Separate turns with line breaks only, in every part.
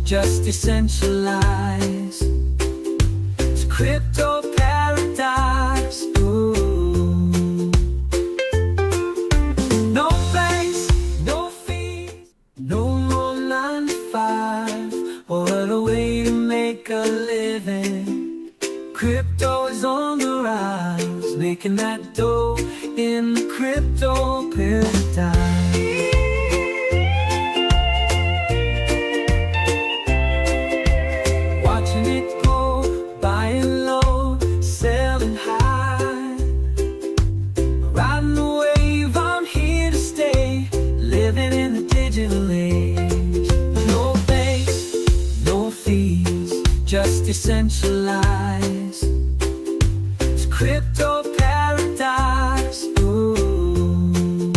just decentralized. It's crypto paradise. Ooh. No banks, no fees, no more 9 to 5. What a way to make a living. Crypto is on the rise, making that dough in the crypto paradise. Watching it go, buying low, selling high. Riding the wave, I'm here to stay, living in the digital age. No banks, no fees, just decentralized. It's crypto paradise. Ooh.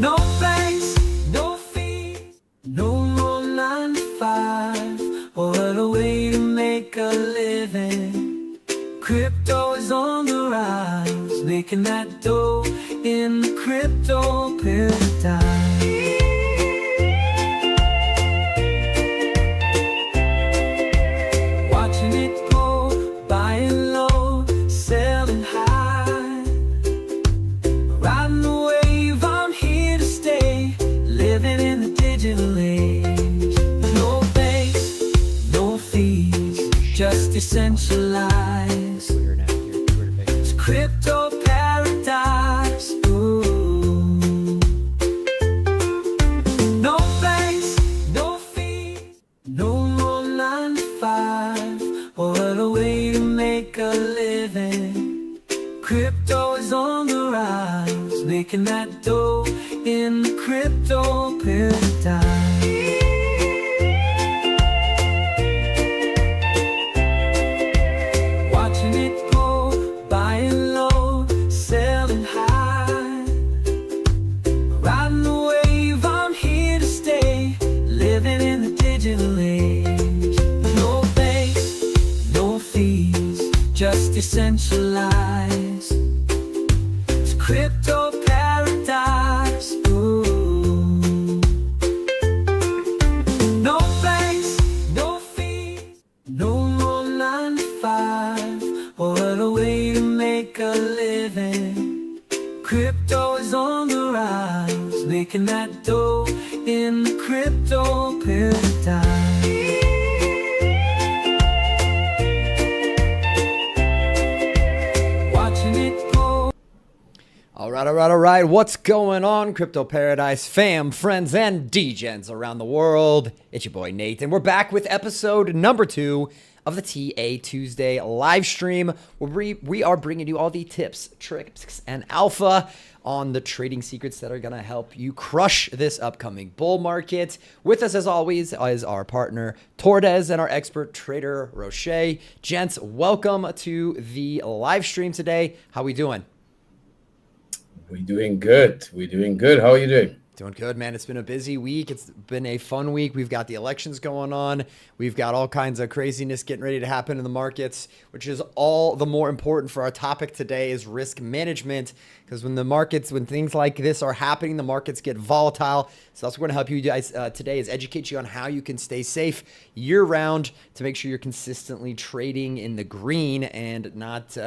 No banks, no fees, no more 9 to 5. What a way to make a living. Crypto is on the rise, making that dough in the crypto paradise. Watching it go, buying low, selling high. Riding the wave, I'm here to stay, living in the digital age. No banks, no fees, just decentralized. It's crypto paradise. Ooh. No banks, no fees, no more 9 to 5. What a way to make a living. Crypto is on the rise, making that dough in the crypto paradise. Watching it go, buying low, selling high. Riding the wave, I'm here to stay, living in the digital age. No banks, no fees, just decentralized. It's crypto paradise. Ooh. No banks, no fees, no more 9 to 5. What a way to make a living. Crypto is on the rise, making that dough in the crypto paradise. Watching it go.
All right. What's going on, Crypto Paradise fam, friends, and degens around the world? It's your boy Nate, and we're back with episode number 2 of the TA Tuesday live stream, where we are bringing you all the tips, tricks, and alpha on the trading secrets that are going to help you crush this upcoming bull market. With us, as always, is our partner Tordess and our expert trader Roche. Gents, welcome to the live stream today. How we doing?
We're doing good. How are you doing?
Doing good, man. It's been a busy week. It's been a fun week. We've got the elections going on. We've got all kinds of craziness getting ready to happen in the markets, which is all the more important for our topic today is risk management. Because when things like this are happening, the markets get volatile. So that's what we're going to help you guys today is educate you on how you can stay safe year round to make sure you're consistently trading in the green and not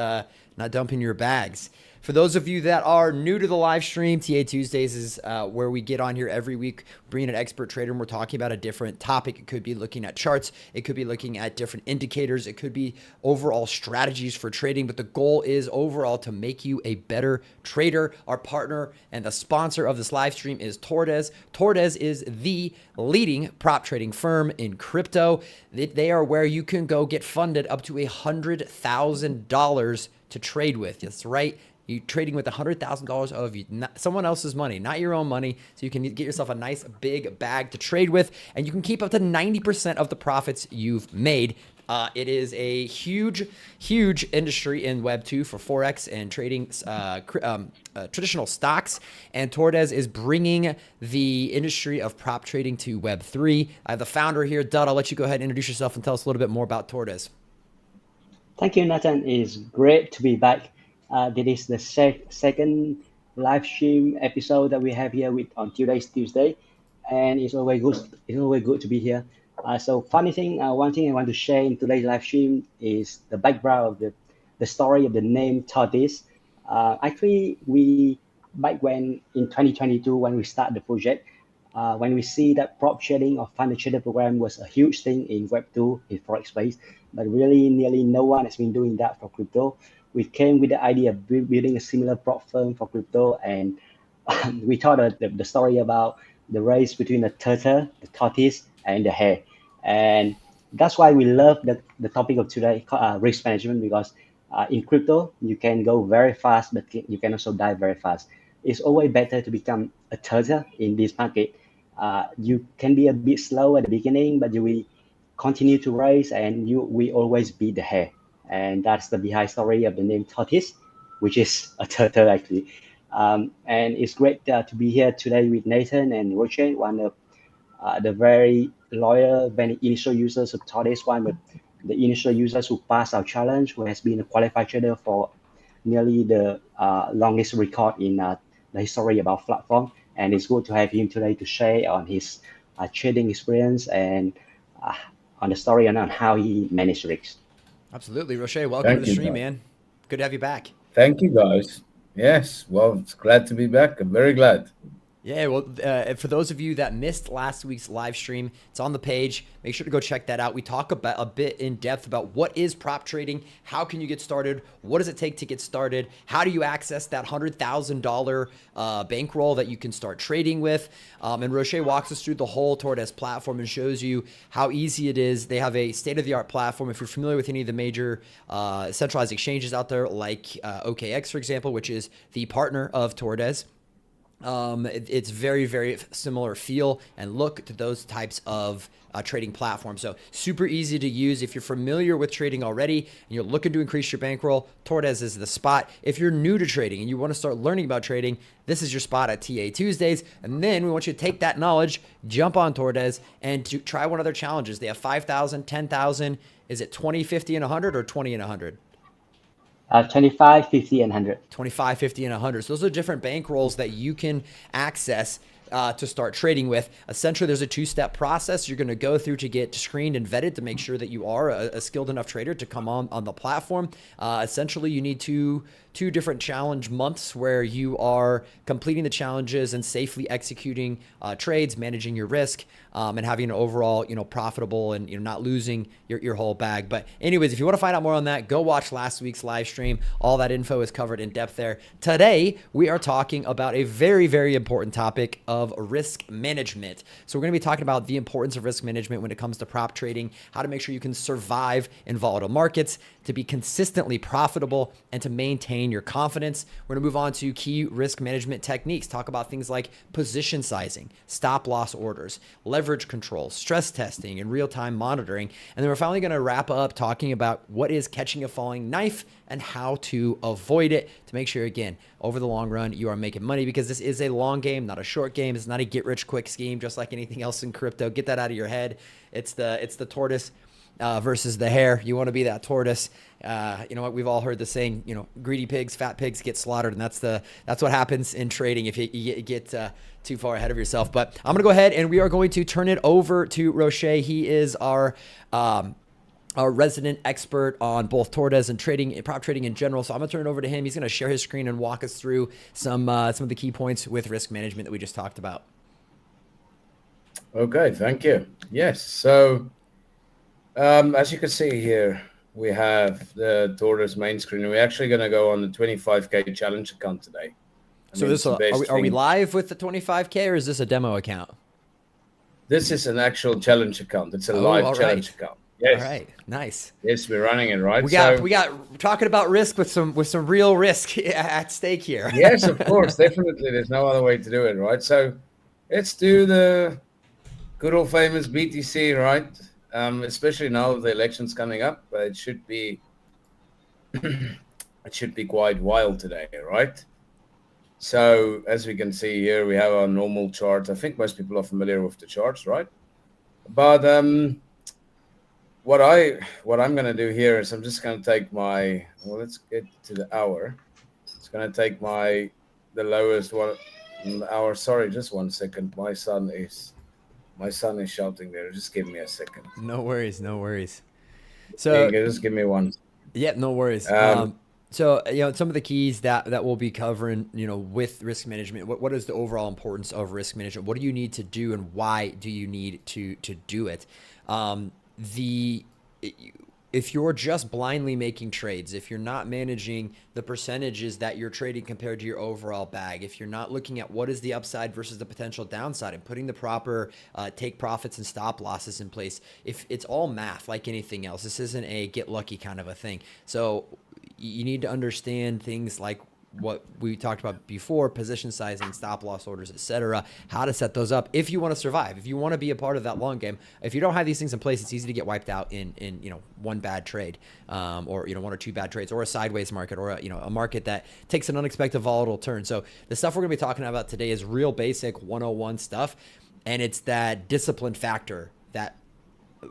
dumping your bags. For those of you that are new to the live stream, TA Tuesdays is where we get on here every week, bringing an expert trader, and we're talking about a different topic. It could be looking at charts. It could be looking at different indicators. It could be overall strategies for trading. But the goal is overall to make you a better trader. Our partner and the sponsor of this live stream is Tordess. Tordess is the leading prop trading firm in crypto. They are where you can go get funded up to $100,000 to trade with. That's right. You're trading with $100,000 of someone else's money, not your own money. So you can get yourself a nice big bag to trade with, and you can keep up to 90% of the profits you've made. It is a huge industry in Web 2 for Forex and trading traditional stocks. And Tordess is bringing the industry of prop trading to Web 3. I have the founder here. Dud, I'll let you go ahead and introduce yourself and tell us a little bit more about Tordess.
Thank you, Nathan. It's great to be back. This is the second live stream episode that we have here on today's Tuesday. and it's always good. It's always good to be here. So funny thing, one thing I want to share in today's live stream is the background of the story of the name Tordess. Actually, we back when in 2022 when we start the project, when we see that prop trading or funded trader program was a huge thing in Web2 in forex space, but really nearly no one has been doing that for crypto. We came with the idea of building a similar prop firm for crypto, and we thought the story about the race between the turtle, the tortoise, and the hare. And that's why we love the topic of today, risk management, because in crypto, you can go very fast, but you can also die very fast. It's always better to become a turtle in this market. You can be a bit slow at the beginning, but you will continue to race, and you we always beat the hare. And that's the behind story of the name tortoise, which is a turtle actually. And it's great to be here today with Nathan and Roche, one of the very loyal, very initial users of Tordess, one of the initial users who passed our challenge, who has been a qualified trader for nearly the longest record in the history of our platform. And it's good to have him today to share on his trading experience and uh, on the story and on how he managed risks.
Absolutely. Roche, welcome to
Thank
the
you,
stream,
guys.
man. Good to have you back.
Thank you, guys. Yes, well, it's glad to be back. I'm very glad.
Yeah, well, for those of you that missed last week's live stream, it's on the page. Make sure to go check that out. We talk about a bit in depth about what is prop trading, how can you get started, what does it take to get started, how do you access that $100,000 bankroll that you can start trading with. And Roche walks us through the whole Tordess platform and shows you how easy it is. They have a state-of-the-art platform. If you're familiar with any of the major centralized exchanges out there, like OKX, for example, which is the partner of Tordess, it's very, very similar feel and look to those types of trading platforms. So super easy to use. If you're familiar with trading already and you're looking to increase your bankroll, Tordess is the spot. If you're new to trading and you want to start learning about trading, this is your spot at TA Tuesdays. And then we want you to take that knowledge, jump on Tordess, and to try one of their challenges. They have 5,000, 10,000. Is it 20, 50, and 100 or 20 and 100?
25, 50, and 100.
25, 50, and 100. So those are different bankrolls that you can access to start trading with. Essentially, there's a two-step process you're going to go through to get screened and vetted to make sure that you are a skilled enough trader to come on the platform. Essentially, you need two different challenge months where you are completing the challenges and safely executing trades, managing your risk, and having an overall, profitable and not losing your whole bag. But anyways, if you want to find out more on that, go watch last week's live stream. All that info is covered in depth there. Today, we are talking about a very, very important topic of risk management. So we're going to be talking about the importance of risk management when it comes to prop trading, how to make sure you can survive in volatile markets, to be consistently profitable, and to maintain your confidence. We're going to move on to key risk management techniques, talk about things like position sizing, stop loss orders, leverage control, stress testing, and real-time monitoring. And then we're finally going to wrap up talking about what is catching a falling knife and how to avoid it to make sure, again, over the long run, you are making money, because this is a long game, not a short game. It's not a get-rich-quick scheme, just like anything else in crypto. Get that out of your head. It's the tortoise versus the hare. You want to be that tortoise. You know what? We've all heard the saying, greedy pigs, fat pigs get slaughtered. And that's what happens in trading if you get too far ahead of yourself. But I'm going to go ahead and we are going to turn it over to Roche. He is our resident expert on both Tordess and trading, prop trading in general. So I'm going to turn it over to him. He's going to share his screen and walk us through some of the key points with risk management that we just talked about.
Okay, thank you. Yes, so as you can see here, we have the Tordess main screen. We're actually going to go on the 25K challenge account today.
So are we live with the 25K or is this a demo account?
This is an actual challenge account. It's a live challenge account. Yes.
All right. Nice.
Yes, we're running it, right?
We got talking about risk with some real risk at stake here.
Yes, of course, definitely. There's no other way to do it, right? So let's do the good old famous BTC, right? Especially now the election's coming up, but it should be quite wild today, right? So as we can see here, we have our normal chart. I think most people are familiar with the charts, right? But what I'm going to do here is I'm just going to take let's get to the hour. It's going to take the lowest one, hour. Sorry, just 1 second. My son is shouting there. Just give me a second.
No worries, no worries.
Okay,
So
just give me one.
yeah, no worries.
Um,
So some of the keys that we'll be covering, with risk management. What is the overall importance of risk management? What do you need to do, and why do you need to do it? The If you're just blindly making trades, if you're not managing the percentages that you're trading compared to your overall bag, if you're not looking at what is the upside versus the potential downside and putting the proper take profits and stop losses in place, if it's all math like anything else, this isn't a get lucky kind of a thing. So you need to understand things like what we talked about before: position sizing, stop loss orders, etc., how to set those up if you want to survive, if you want to be a part of that long game. If you don't have these things in place, it's easy to get wiped out in one bad trade, or one or two bad trades, or a sideways market, or a market that takes an unexpected volatile turn. So the stuff we're going to be talking about today is real basic 101 stuff, and it's that discipline factor that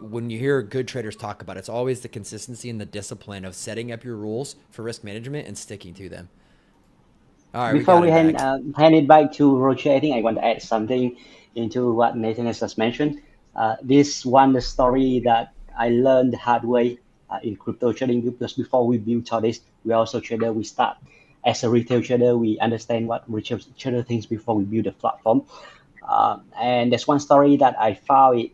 when you hear good traders talk about, it's always the consistency and the discipline of setting up your rules for risk management and sticking to them. All right, we
Before
got
we
it back.
hand it back to Roger, I think I want to add something into what Nathan has just mentioned. This one, the story that I learned the hard way in crypto trading, because before we build Tordess, we also trader. We start as a retail trader. We understand what retail trader thinks before we build a platform. And there's one story that I found it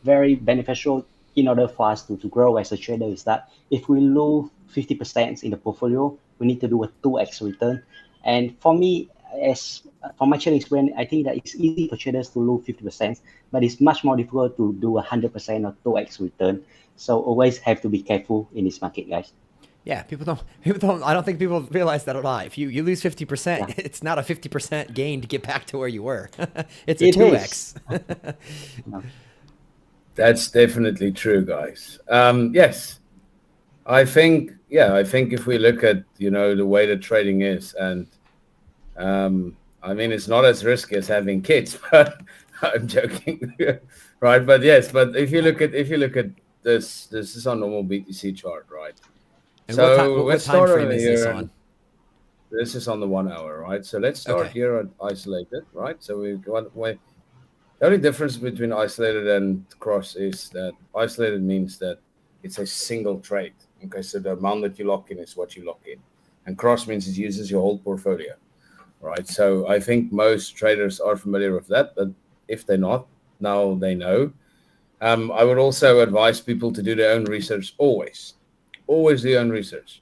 very beneficial in order for us to grow as a trader, is that if we lose 50% in the portfolio, we need to do a 2x return. And for me, as from my trading experience, I think that it's easy for traders to lose 50%, but it's much more difficult to do 100% or 2x return. So always have to be careful in this market, guys.
Yeah, people don't. I don't think people realize that at all. If you lose 50%,
Yeah,
it's not a 50% gain to get back to where you were. It's a
it
2x.
is. No.
that's definitely true, guys. Yes, I think if we look at the way that trading is, and I mean, it's not as risky as having kids, but I'm joking, right? But yes, but if you look at this is our normal BTC chart, right?
And what time
So
what
let's
time
start
frame
over
is this
here,
on?
and this is on the 1 hour, right? So let's start
Okay.
here at isolated, right? So we've got the only difference between isolated and cross is that isolated means that it's a single trade. Okay, so the amount that you lock in is what you lock in, and cross means it uses your whole portfolio, right? So I think most traders are familiar with that, but if they're not, now they know. I would also advise people to do their own research always. Always do your own research.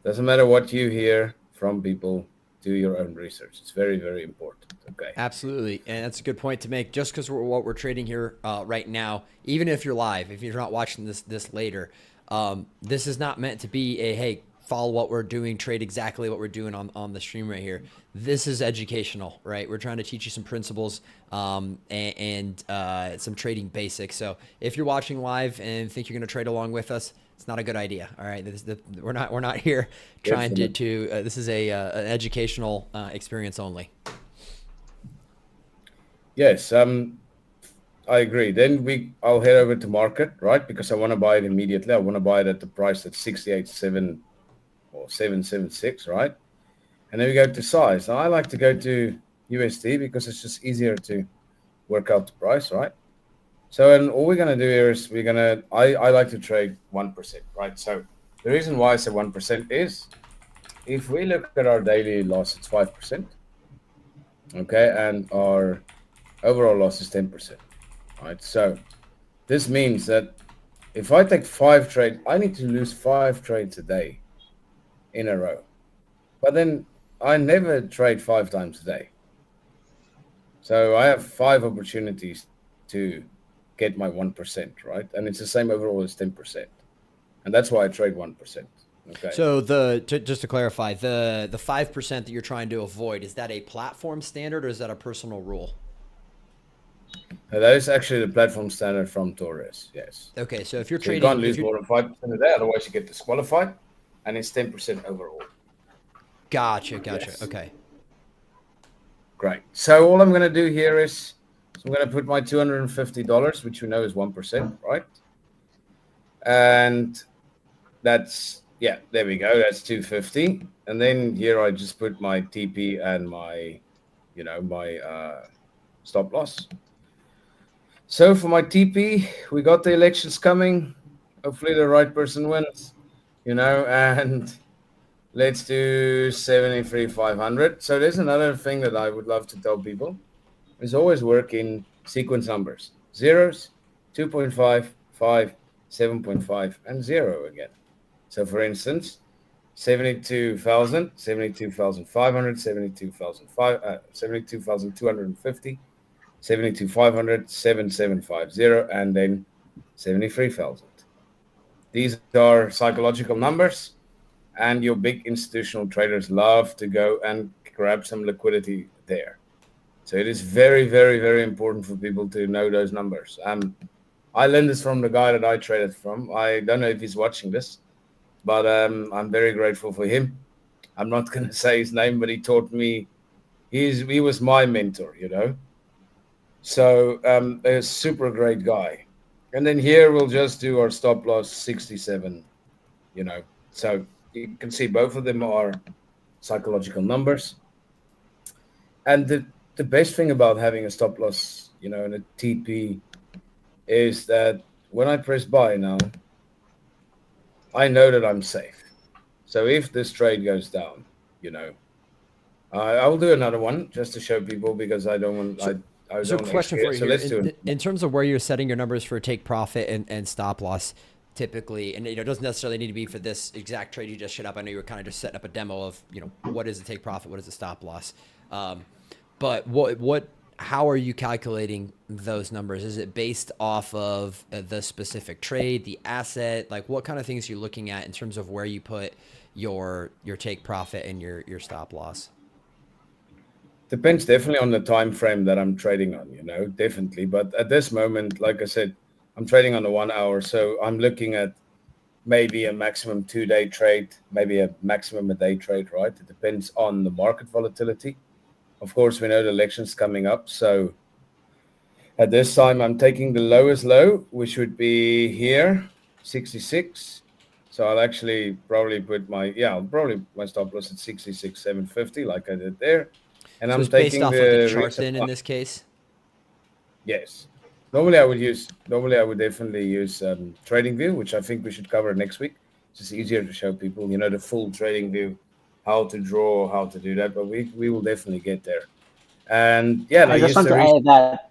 Doesn't matter what you hear from people, do your own research. It's very, very important. Okay.
Absolutely, and that's a good point to make. Just because what we're trading here right now, even if you're live, if you're not watching this later, this is not meant to be a hey, follow what we're doing, trade exactly what we're doing on the stream right here. This is educational, right? We're trying to teach you some principles and some trading basics. So if you're watching live and think you're going to trade along with us, it's not a good idea. All right, we're not here trying to. This is an educational experience only.
Yes, I agree. Then I'll head over to market, right? Because I want to buy it immediately. I want to buy it at the price at 68.7 or 776, right? And then we go to size. Now I like to go to USD because it's just easier to work out the price, right? So, and all we're going to do here is I like to trade 1%, right? So the reason why I say 1% is if we look at our daily loss, it's 5%, okay? And our overall loss is 10%, right? So this means that if I take 5 trades, I need to lose 5 trades a day in a row. But then I never trade 5 times a day. So I have 5 opportunities to get my 1%, right? And it's the same overall as 10%. And that's why I trade 1%. Okay.
So just to clarify, the 5% that you're trying to avoid, is that a platform standard or is that a personal rule?
That is actually the platform standard from Tordess, yes.
Okay, so if you're
So
trading,
you can't lose more than 5% a day, otherwise you get disqualified, and it's 10% overall.
Gotcha.
Yes.
Okay.
Great. So all I'm going to do here is I'm going to put my $250, which we know is 1%, right? And that's, there we go. That's 250. And then here I just put my TP and my my stop loss. So for my TP, we got the elections coming. Hopefully the right person wins, and let's do 73,500. So there's another thing that I would love to tell people is always work in sequence numbers. Zeros, 2.5, 5, 7.5, and 0 again. So for instance, 72,000, 72,500, 72,250, 72,500, 7750, and then 73,000. These are psychological numbers, and your big institutional traders love to go and grab some liquidity there. So it is very, very, very important for people to know those numbers. I learned this from the guy that I traded from. I don't know if he's watching this, but I'm very grateful for him. I'm not going to say his name, but he taught me. He was my mentor, So a super great guy. And then here we'll just do our stop loss 67, So you can see both of them are psychological numbers. And the best thing about having a stop loss, and a TP is that when I press buy now, I know that I'm safe. So if this trade goes down, I will do another one just to show people because I don't want. I
So
don't
question for you
so
here.
let's do it.
In terms of where you're setting your numbers for take profit and stop loss, typically, and it doesn't necessarily need to be for this exact trade you just shut up. I know you were kind of just setting up a demo of, what is the take profit, what is the stop loss. But how are you calculating those numbers? Is it based off of the specific trade, the asset? Like what kind of things are you looking at in terms of where you put your take profit and your stop loss?
Depends definitely on the time frame that I'm trading on, definitely. But at this moment, like I said, I'm trading on the 1 hour. So I'm looking at maybe a maximum 2-day trade, maybe a maximum a day trade, right? It depends on the market volatility. Of course, we know the election's coming up. So at this time, I'm taking the lowest low, which would be here, 66. So I'll actually probably put my stop loss at 66,750 like I did there. And
So
I'm
it's based
taking
off of the
the
chart
recent
then in this case?
Yes. Normally I would definitely use trading view, which I think we should cover next week. It's just easier to show people, the full trading view, how to draw, how to do that. But we will definitely get there. And yeah,
I just want to add that.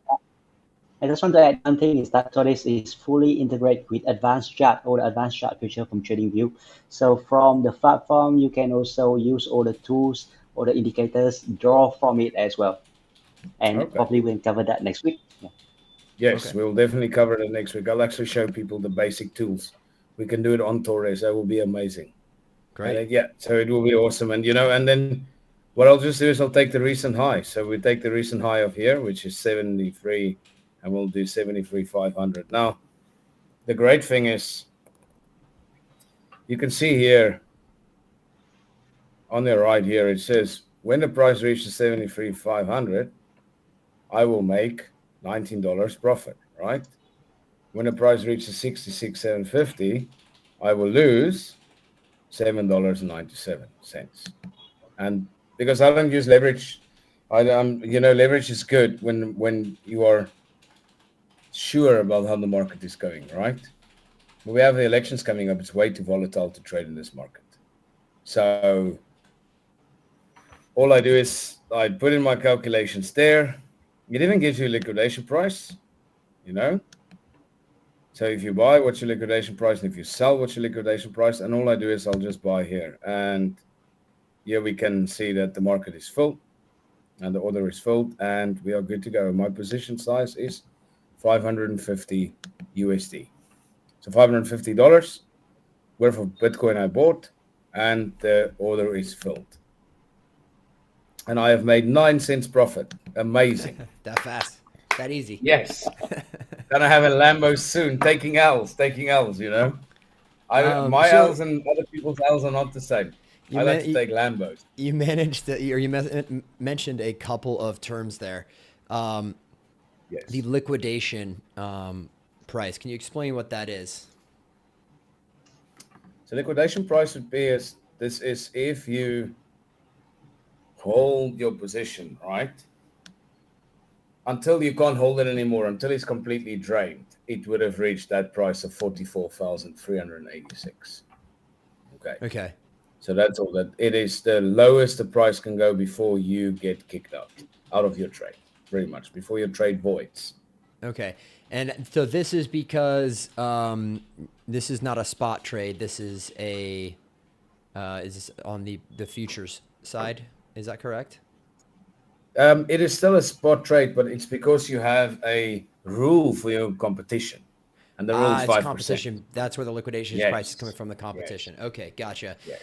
I just want to add one thing is that Tordess is fully integrated with advanced chart or the advanced chart feature from TradingView. So from the platform, you can also use all the tools or the indicators, draw from it as well. And probably we'll cover that next week. Yeah.
Yes, we'll definitely cover that next week. I'll actually show people the basic tools. We can do it on Tordess. That will be amazing.
Great.
So it will be awesome. And, and then what I'll just do is I'll take the recent high. So we take the recent high of here, which is 73, and we'll do 73,500. Now, the great thing is you can see here on the right here, it says when the price reaches 73,500, I will make $19 profit, right? When the price reaches 66,750, I will lose $7.97. And because I don't use leverage, leverage is good when you are sure about how the market is going, right? When we have the elections coming up, it's way too volatile to trade in this market. So all I do is I put in my calculations there. It even gives you a liquidation price, So if you buy, what's your liquidation price? And if you sell, what's your liquidation price? And all I do is I'll just buy here. And here we can see that the market is full and the order is full and we are good to go. My position size is 550 USD. So $550 worth of Bitcoin I bought and the order is filled. And I have made 9 cents profit. Amazing.
That fast. That easy.
Yes. Gonna have a Lambo soon. Taking L's, My L's and other people's L's are not the same. I like to take Lambos.
You mentioned a couple of terms there.
Yes.
The liquidation price. Can you explain what that is?
So liquidation price would be this is if you hold your position, right? until you can't hold it anymore, until it's completely drained, it would have reached that price of 44,386. Okay.
Okay.
So that's all that it is. The lowest the price can go before you get kicked out of your trade, pretty much, before your trade voids.
Okay. And so this is because this is not a spot trade. This is a is this on the futures side? Is that correct?
It is still a spot trade, but it's because you have a rule for your competition, and the rule is
It's
5%.
competition. That's where the liquidation
Yes.
price is coming from, the competition.
Yes.
Okay, gotcha.
Yes.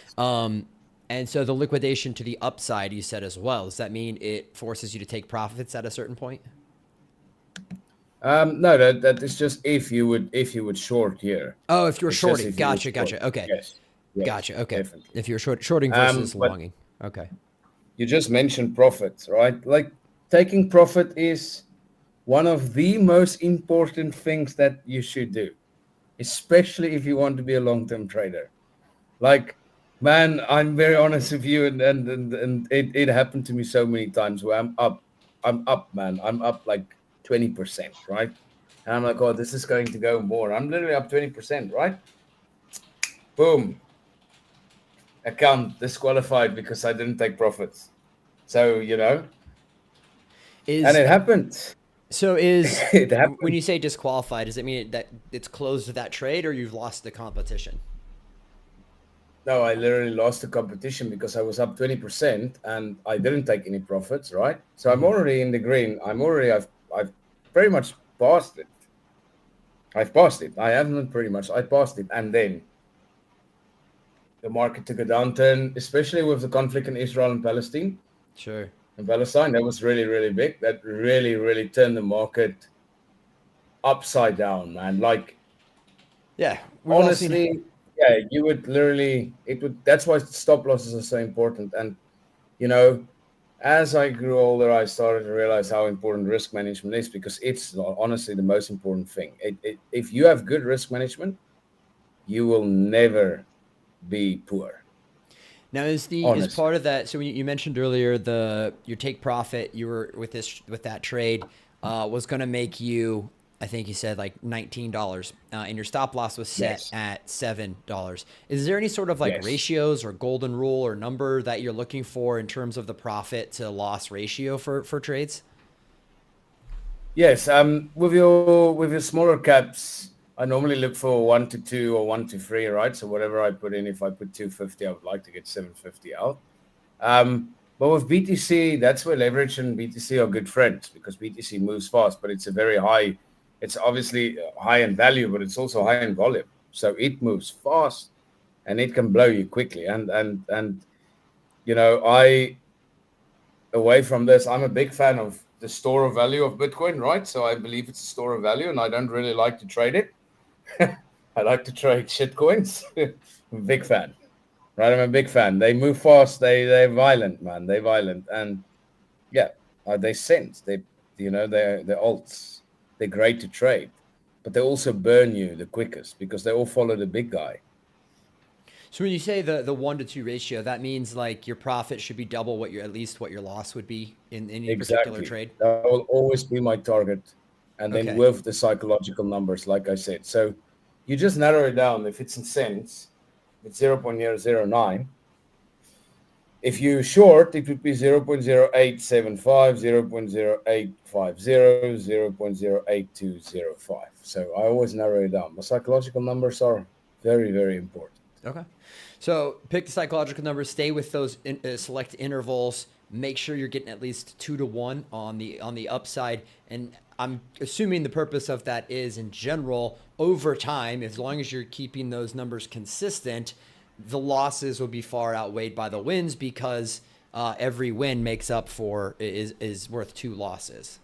And so the liquidation to the upside, you said as well. Does that mean it forces you to take profits at a certain point?
No, that is just if you would short here.
Oh, if you're
It's just
shorting.
if you would
Gotcha, gotcha.
short.
Okay.
Yes. Yes,
Gotcha. Okay.
definitely.
If you're shorting versus
but-
longing. Okay.
You just mentioned profits, right? Like taking profit is one of the most important things that you should do, especially if you want to be a long-term trader. Like, man, I'm very honest with you, and it happened to me so many times where I'm up, man. I'm up like 20%, right? And I'm like, oh, this is going to go more. I'm literally up 20%, right? Boom. Account disqualified because I didn't take profits. So, and it happened.
So is
It happened.
when you say disqualified, does it mean that it's closed to that trade or you've lost the competition?
No, I literally lost the competition because I was up 20% and I didn't take any profits, right? So I'm already in the green. I've pretty much passed it. I've passed it. I haven't pretty much. I passed it. And then the market took a downturn, especially with the conflict in Israel and Palestine.
Sure.
In Palestine, that was really, really big. That really, really turned the market upside down, man. Like,
Yeah. we've all seen-
honestly, yeah, you would literally, that's why stop losses are so important. And, as I grew older, I started to realize how important risk management is because it's honestly the most important thing. If you have good risk management, you will never be poor.
Now is
Honestly.
part of that? So when you mentioned earlier your take profit, you were with that trade was going to make you, I think you said like $19, and your stop loss was set
Yes.
at $7. Is there any sort of like
Yes.
ratios or golden rule or number that you're looking for in terms of the profit to loss ratio for trades?
Yes, with your smaller caps, I normally look for 1 to 2 or 1 to 3, right? So whatever I put in, if I put 250, I would like to get 750 out. But with BTC, that's where leverage and BTC are good friends because BTC moves fast, but it's it's obviously high in value, but it's also high in volume. So it moves fast and it can blow you quickly. And away from this, I'm a big fan of the store of value of Bitcoin, right? So I believe it's a store of value and I don't really like to trade it. I like to trade shit coins. I'm a big fan, right? I'm a big fan. They move fast. They're violent, man. They're violent. And yeah, they sense. They're alts. They're great to trade, but they also burn you the quickest because they all follow the big guy.
So when you say the 1 to 2 ratio, that means like your profit should be double at least what your loss would be in any particular trade.
That will always be my target. And then
Okay.
with the psychological numbers, like I said. So you just narrow it down. If it's in cents, it's 0.009. If you short, it would be 0.0875, 0.0850, 0.08205. So I always narrow it down. The psychological numbers are very, very important.
Okay. So pick the psychological numbers, stay with those select intervals, make sure you're getting at least 2 to 1 on the upside. And I'm assuming the purpose of that is in general, over time, as long as you're keeping those numbers consistent, the losses will be far outweighed by the wins because every win makes up for is worth 2 losses.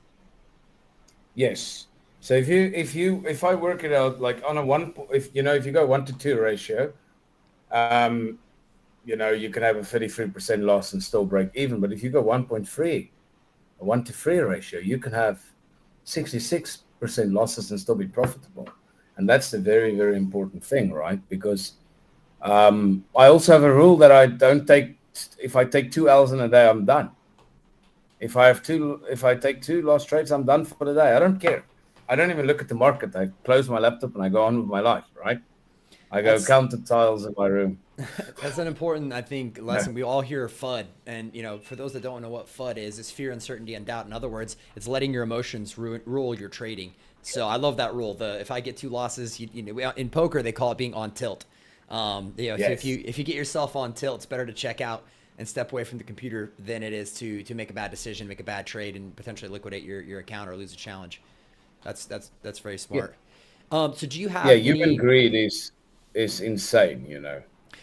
Yes. So if I work it out like on if you go 1 to 2 ratio, you can have a 33% loss and still break even. But if you go 1.3, a 1 to 3 ratio, you can have 66% losses and still be profitable. And that's the very, very important thing, right? Because I also have a rule that I don't take. If I take 2 L's in a day, I'm done. If I take two lost trades, I'm done for the day. I don't care. I don't even look at the market. I close my laptop and I go on with my life, right? I go
That's
count the tiles in my room.
That's an important, I think, lesson. We all hear FUD, and for those that don't know what FUD is, it's fear, uncertainty, and doubt. In other words, it's letting your emotions rule your trading. So I love that rule. If I get two losses, in poker they call it being on tilt. If
Yes.
you get yourself on tilt, it's better to check out and step away from the computer than it is to make a bad decision, make a bad trade, and potentially liquidate your account or lose a challenge. That's very
Yeah.
smart. So do you
Yeah,
have
human
any?
greed is insane.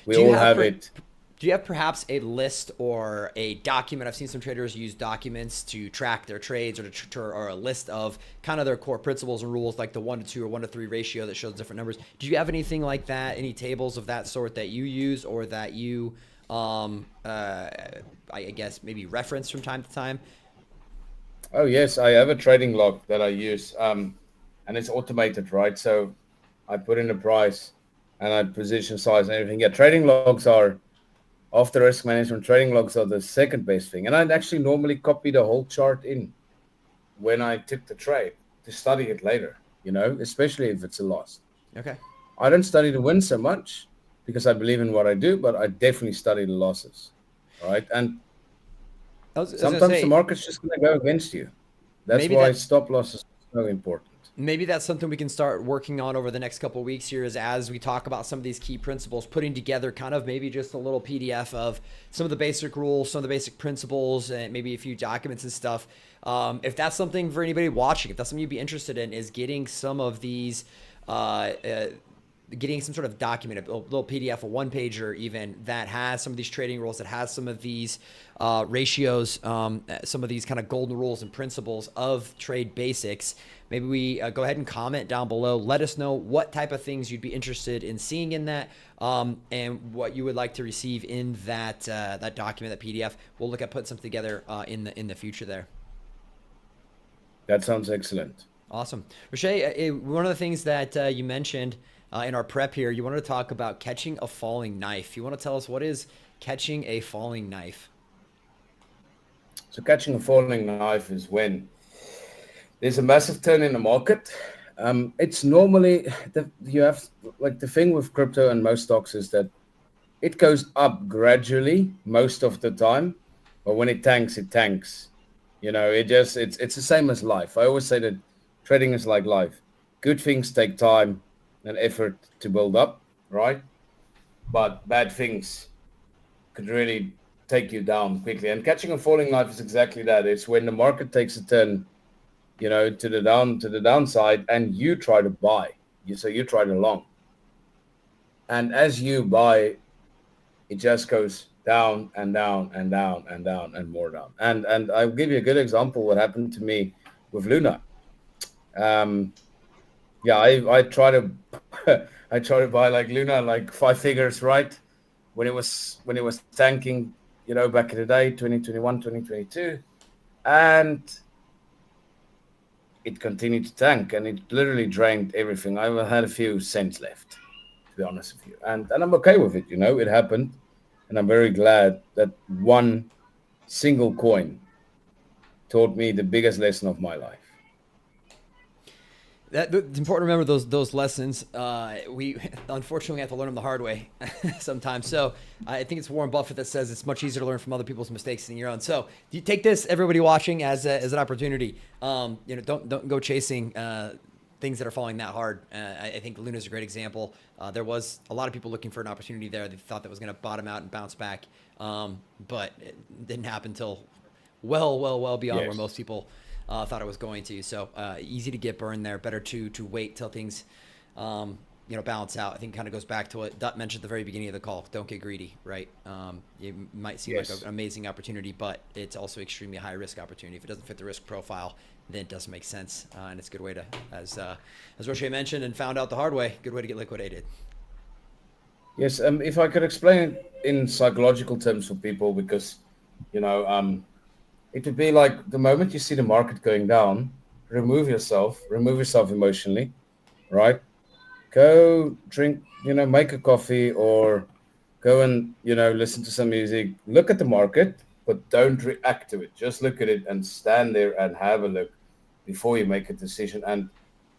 We
Do you
all
have
have it.
Do you have perhaps a list or a document? I've seen some traders use documents to track their trades or a list of kind of their core principles and rules, like the 1-to-2 or 1-to-3 ratio that shows different numbers. Do you have anything like that? Any tables of that sort that you use or that you, I guess, maybe reference from time to time?
Oh yes, I have a trading log that I use, and it's automated, right? So I put in the price and I position size and everything. Yeah, trading logs are after risk management. Trading logs are the second best thing, and I'd actually normally copy the whole chart in when I took the trade to study it later. Especially if it's a loss.
Okay.
I don't study the win so much because I believe in what I do, but I definitely study the losses, right? And
I was gonna
sometimes the
say
market's just going to go against you. That's
maybe
why
that
stop loss is so important.
maybe that's something we can start working on over the next couple of weeks here is as we talk about some of these key principles, putting together kind of maybe just a little PDF of some of the basic rules, some of the basic principles, and maybe a few documents and stuff. If that's something for anybody watching, if that's something you'd be interested in, is getting some of these getting some sort of document, a little PDF, a one pager even that has some of these trading rules, that has some of these ratios, some of these kind of golden rules and principles of trade basics. Maybe we go ahead and comment down below. Let us know what type of things you'd be interested in seeing in that, and what you would like to receive in that document, that PDF. We'll look at putting something together in the future there.
That sounds excellent.
Awesome. Rashay, one of the things that you mentioned in our prep here, you wanted to talk about catching a falling knife. You want to tell us what is catching a falling knife?
So catching a falling knife is when there's a massive turn in the market. It's normally you have like the thing with crypto and most stocks is that it goes up gradually most of the time, but when it tanks, it tanks. It's the same as life. I always say that trading is like life. Good things take time and effort to build up, right? But bad things could really take you down quickly. And catching a falling knife is exactly that. It's when the market takes a turn, to the downside, and you try to buy. So you try to long, and as you buy, it just goes down and down and down and down and more down. And I'll give you a good example. What happened to me with Luna? Um, yeah, I try to I try to buy like Luna like 5 figures, right? When it was tanking, back in the day, 2021, 2022, and it continued to tank and it literally drained everything. I had a few cents left, to be honest with you. And I'm okay with it, it happened. And I'm very glad that one single coin taught me the biggest lesson of my life.
It's important to remember those lessons. We unfortunately have to learn them the hard way sometimes. So I think it's Warren Buffett that says it's much easier to learn from other people's mistakes than your own. So you take this, everybody watching, as an opportunity. Don't go chasing things that are falling that hard. I think Luna's a great example. There was a lot of people looking for an opportunity there. They thought that was going to bottom out and bounce back, but it didn't happen until well beyond where
Yes.
most people thought it was going to. So easy to get burned there. Better to wait till things balance out. I think kind of goes back to what Dut mentioned at the very beginning of the call. Don't get greedy, right? It might seem like
Yes.
an amazing opportunity, but it's also extremely high risk opportunity. If it doesn't fit the risk profile, then it doesn't make sense. And it's a good way to, as Roche mentioned and found out the hard way, good way to get liquidated.
Yes, if I could explain it in psychological terms for people, because, it would be like the moment you see the market going down, remove yourself emotionally, right? Go drink, make a coffee or go and, listen to some music, look at the market, but don't react to it. Just look at it and stand there and have a look before you make a decision, and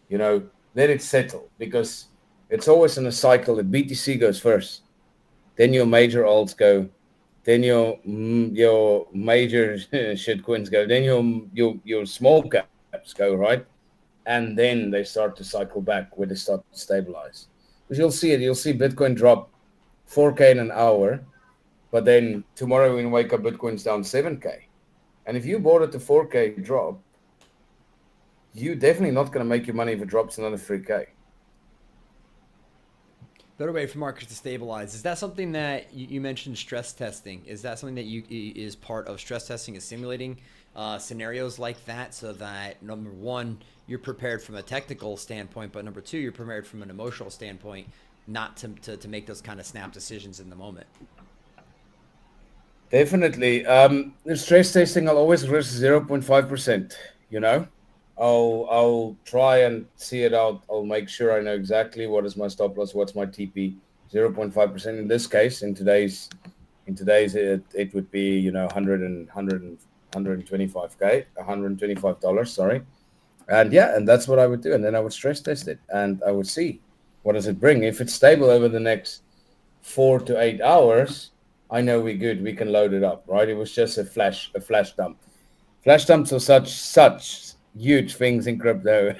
let it settle, because it's always in a cycle. The BTC goes first, then your major alts go, then your major shitcoins go, then your small caps go, right? And then they start to cycle back where they start to stabilize. Because you'll see it. You'll see Bitcoin drop 4K in an hour, but then tomorrow when you wake up, Bitcoin's down 7K. And if you bought at the 4K drop, you're definitely not going to make your money if it drops another 3K.
Better way for markets to stabilize. Is that something that you mentioned stress testing? Is that something that is part of stress testing, is simulating scenarios like that, so that number one, you're prepared from a technical standpoint, but number two, you're prepared from an emotional standpoint, not to make those kind of snap decisions in the moment?
Definitely. The stress testing, I'll always risk 0.5%, I'll try and see it out. I'll make sure I know exactly what is my stop loss, what's my TP. 0.5%. In this case, in today's it would be 125K, $125, sorry. And that's what I would do. And then I would stress test it, and I would see what does it bring. If it's stable over the next 4 to 8 hours, I know we're good. We can load it up, right? It was just a flash dump. Flash dumps are such huge things in crypto.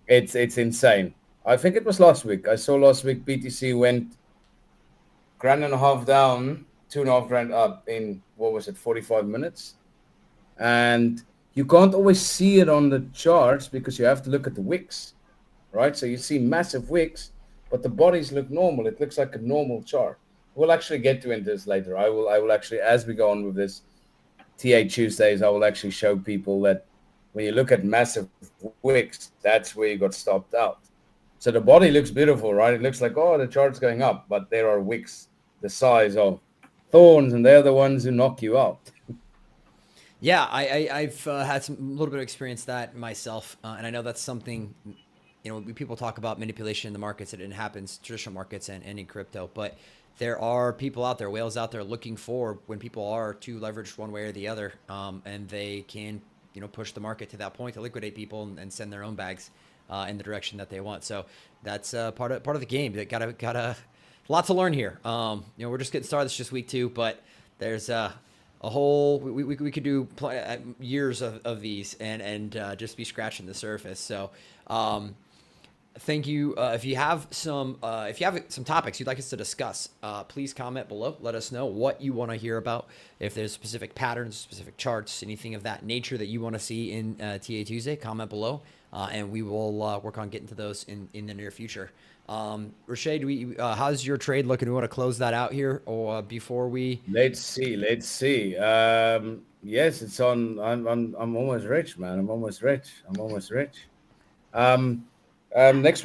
It's insane. I think it was last week. I saw last week BTC went $1.5 grand down, $2.5 grand up in, 45 minutes. And you can't always see it on the charts because you have to look at the wicks, right? So you see massive wicks, but the bodies look normal. It looks like a normal chart. We'll actually get to this later. I will actually, as we go on with this TA Tuesdays, I will actually show people that when you look at massive wicks, that's where you got stopped out. So the body looks beautiful, right? It looks like, the chart's going up, but there are wicks the size of thorns, and they're the ones who knock you out.
Yeah, I've had a little bit of experience that myself, and I know that's something, people talk about manipulation in the markets, and it happens traditional markets and in crypto, but there are people out there, whales out there, looking for when people are too leveraged one way or the other, and they can, push the market to that point to liquidate people and send their own bags in the direction that they want. So that's part of the game. That got a lot to learn here. We're just getting started. It's just week 2, but there's a whole we could do years of these and just be scratching the surface. So thank you. If you have some topics you'd like us to discuss, please comment below. Let us know what you want to hear about. If there's specific patterns, specific charts, anything of that nature that you want to see in TA Tuesday, comment below, and we will work on getting to those in the near future. Rashay, how's your trade looking? We want to close that out here, or before we?
Let's see. Yes, it's on. I'm almost rich, man. I'm almost rich. Next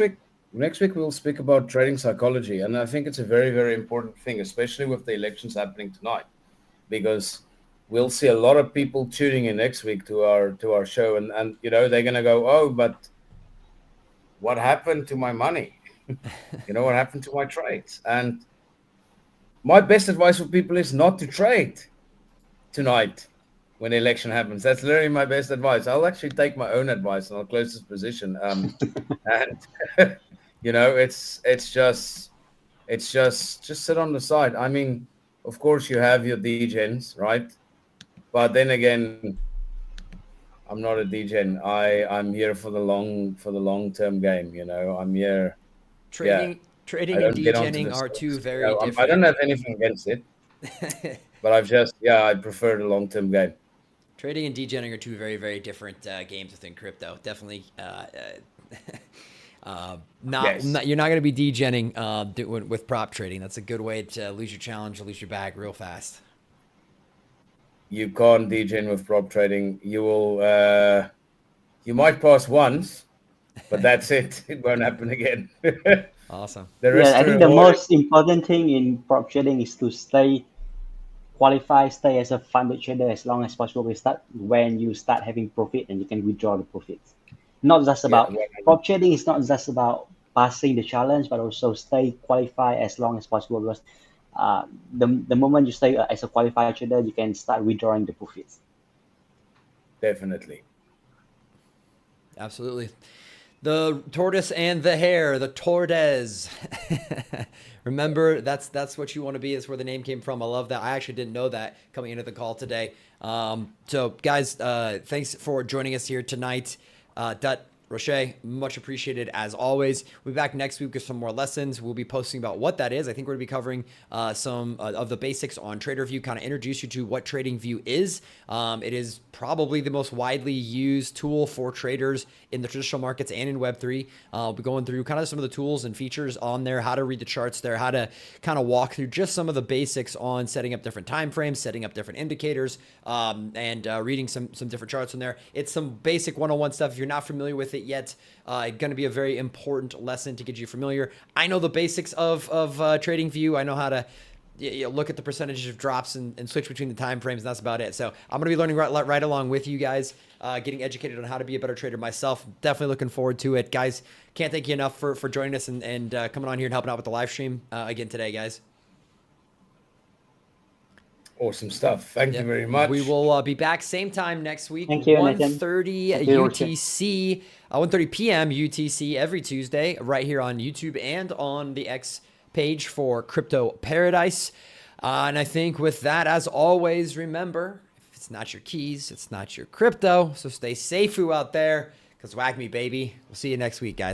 week we'll speak about trading psychology, and I think it's a very, very important thing, especially with the elections happening tonight, because we'll see a lot of people tuning in next week to our show, and they're gonna go, oh, but what happened to my money? What happened to my trades? And my best advice for people is not to trade tonight when the election happens. That's literally my best advice. I'll actually take my own advice and I'll close this position. And it's just sit on the side. I mean, of course you have your degens, right? But then again, I'm not a degen. I'm here for the long-term game. I'm here.
Trading and degenning are two very different.
I don't have anything against it, but I prefer the long-term game.
Trading and degenning are two very, very different games within crypto. Definitely, you're not going to be degenning with prop trading. That's a good way to lose your challenge, lose your bag real fast.
You can't degen with prop trading. You will. You might pass once, but that's it. It won't happen again.
Awesome.
I think the most important thing in prop trading is to stay as a funded trader as long as possible. When you start having profit, and you can withdraw the profits. Not just about prop trading is not just about passing the challenge, but also stay qualified as long as possible, because The moment you stay as a qualified trader, you can start withdrawing the profits.
Definitely.
Absolutely. The tortoise and the hare, the Tordess. Remember, that's what you want to be. That's where the name came from. I love that. I actually didn't know that coming into the call today. So, guys, thanks for joining us here tonight. Dut, Roche, much appreciated as always. We'll be back next week with some more lessons. We'll be posting about what that is. I think we're going to be covering some of the basics on TraderView, kind of introduce you to what TradingView is. It is probably the most widely used tool for traders in the traditional markets and in Web3. We'll be going through kind of some of the tools and features on there, how to read the charts there, how to kind of walk through just some of the basics on setting up different time frames, setting up different indicators, and reading some different charts in there. It's some basic 101 stuff. If you're not familiar with it yet, going to be a very important lesson to get you familiar. I know the basics of TradingView. I know how to look at the percentages of drops and switch between the time frames, and that's about it. So I'm going to be learning right along with you guys, getting educated on how to be a better trader myself. Definitely looking forward to it. Guys, can't thank you enough for joining us and coming on here and helping out with the live stream again today, guys.
Awesome stuff. Thank you very much.
We will be back same time next week,
Thank you, Nathan.
1:30
Thank you,
UTC, 1:30 p.m. UTC every Tuesday, right here on YouTube and on the X page for Crypto Paradise. And I think with that, as always, remember, if it's not your keys, it's not your crypto. So stay safe out there, because whack me, baby. We'll see you next week, guys.